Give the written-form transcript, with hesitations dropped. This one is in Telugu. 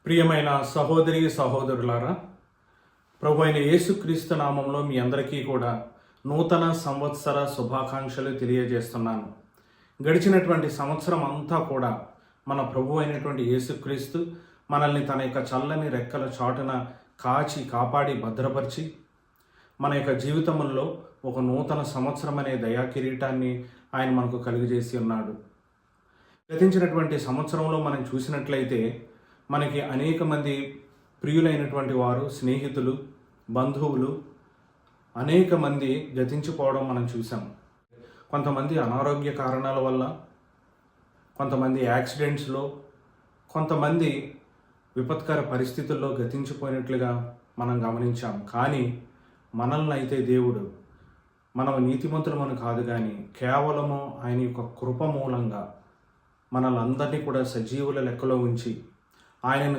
ప్రియమైన సహోదరి సహోదరులారా, ప్రభు అయిన యేసుక్రీస్తు నామంలో మీ అందరికీ కూడా నూతన సంవత్సర శుభాకాంక్షలు తెలియజేస్తున్నాను. గడిచినటువంటి సంవత్సరం అంతా కూడా మన ప్రభు అయినటువంటి యేసుక్రీస్తు మనల్ని తన యొక్క చల్లని రెక్కల చాటున కాపాడి భద్రపరిచి మన యొక్క జీవితంలో ఒక నూతన సంవత్సరం అనే దయా కిరీటాన్ని ఆయన మనకు కలిగజేసి ఉన్నాడు. గతించినటువంటి సంవత్సరంలో మనం చూసినట్లయితే మనకి అనేక మంది ప్రియులైనటువంటి వారు, స్నేహితులు, బంధువులు అనేక మంది గతించిపోవడం మనం చూసాం. కొంతమంది అనారోగ్య కారణాల వల్ల, కొంతమంది యాక్సిడెంట్స్లో, కొంతమంది విపత్కర పరిస్థితుల్లో గతించిపోయినట్లుగా మనం గమనించాం. కానీ మనల్ని అయితే దేవుడు, మనం నీతిమంతులమని కాదు కానీ కేవలము ఆయన యొక్క కృప మూలంగా మనల్ని అందరినీ కూడా సజీవుల లెక్కలో ఉంచి ఆయనను